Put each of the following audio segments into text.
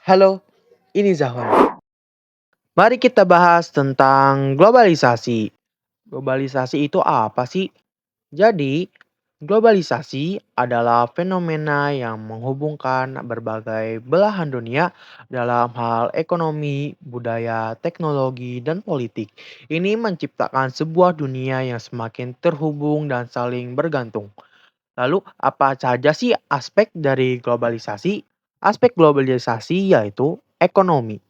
Halo, ini Zahwan. Mari kita bahas tentang globalisasi. Globalisasi itu apa sih? Jadi, globalisasi adalah fenomena yang menghubungkan berbagai belahan dunia dalam hal ekonomi, budaya, teknologi, dan politik. Ini menciptakan sebuah dunia yang semakin terhubung dan saling bergantung. Lalu, apa saja sih aspek dari globalisasi? Aspek globalisasi yaitu ekonomi.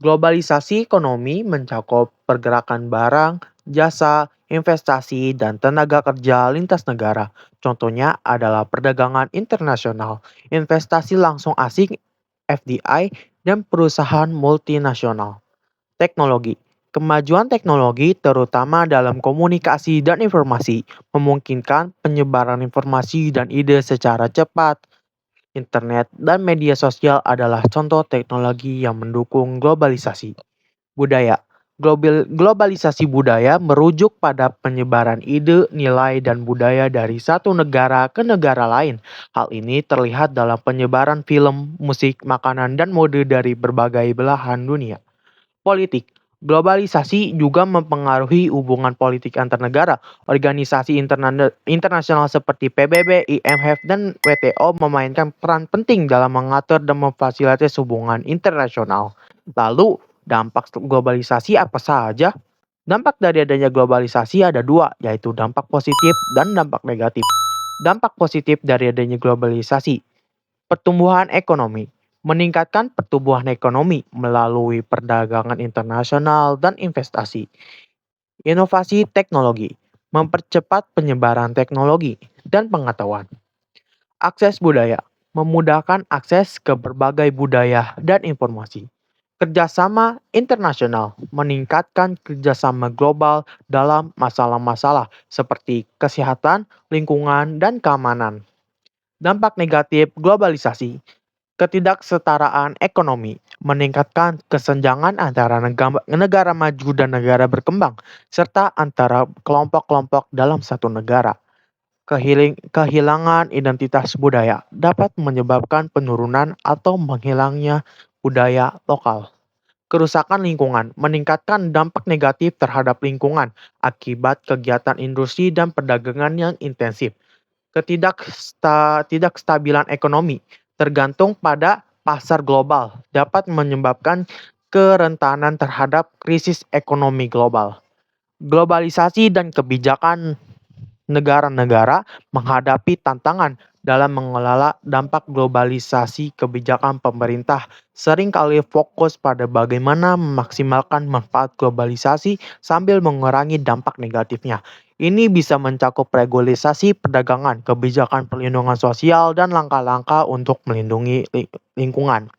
Globalisasi ekonomi mencakup pergerakan barang, jasa, investasi, dan tenaga kerja lintas negara. Contohnya adalah perdagangan internasional, investasi langsung asing (FDI), dan perusahaan multinasional. Teknologi. Kemajuan teknologi terutama dalam komunikasi dan informasi memungkinkan penyebaran informasi dan ide secara cepat. Internet dan media sosial adalah contoh teknologi yang mendukung globalisasi. Budaya. Globalisasi budaya merujuk pada penyebaran ide, nilai, dan budaya dari satu negara ke negara lain. Hal ini terlihat dalam penyebaran film, musik, makanan, dan mode dari berbagai belahan dunia. Politik. Globalisasi juga mempengaruhi hubungan politik antar negara. Organisasi internasional seperti PBB, IMF, dan WTO memainkan peran penting dalam mengatur dan memfasilitasi hubungan internasional. Lalu, dampak globalisasi apa saja? Dampak dari adanya globalisasi ada dua, yaitu dampak positif dan dampak negatif. Dampak positif dari adanya globalisasi. Pertumbuhan ekonomi. Meningkatkan pertumbuhan ekonomi melalui perdagangan internasional dan investasi. Inovasi teknologi. Mempercepat penyebaran teknologi dan pengetahuan. Akses budaya. Memudahkan akses ke berbagai budaya dan informasi. Kerjasama internasional. Meningkatkan kerjasama global dalam masalah-masalah seperti kesehatan, lingkungan, dan keamanan. Dampak negatif globalisasi. Ketidaksetaraan ekonomi meningkatkan kesenjangan antara negara maju dan negara berkembang, serta antara kelompok-kelompok dalam satu negara. Kehilangan identitas budaya dapat menyebabkan penurunan atau menghilangnya budaya lokal. Kerusakan lingkungan meningkatkan dampak negatif terhadap lingkungan akibat kegiatan industri dan perdagangan yang intensif. Ketidakstabilan ekonomi tergantung pada pasar global dapat menyebabkan kerentanan terhadap krisis ekonomi global. Globalisasi dan kebijakan negara-negara menghadapi tantangan dalam mengelola dampak globalisasi. Kebijakan pemerintah seringkali fokus pada bagaimana memaksimalkan manfaat globalisasi sambil mengurangi dampak negatifnya. Ini bisa mencakup regulasi perdagangan, kebijakan perlindungan sosial, dan langkah-langkah untuk melindungi lingkungan.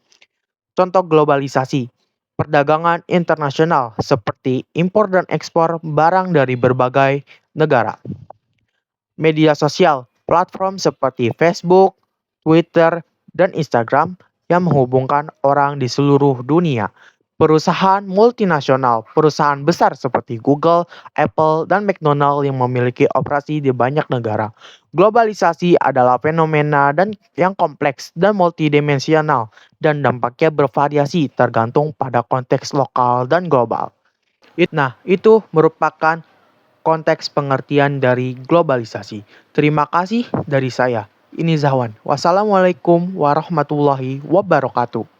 Contoh globalisasi, perdagangan internasional seperti impor dan ekspor barang dari berbagai negara. Media sosial, platform seperti Facebook, Twitter, dan Instagram yang menghubungkan orang di seluruh dunia. Perusahaan multinasional, perusahaan besar seperti Google, Apple, dan McDonald yang memiliki operasi di banyak negara. Globalisasi adalah fenomena yang kompleks dan multidimensional, dan dampaknya bervariasi tergantung pada konteks lokal dan global. Nah, itu merupakan konteks pengertian dari globalisasi. Terima kasih dari saya. Ini Zahwan. Wassalamualaikum warahmatullahi wabarakatuh.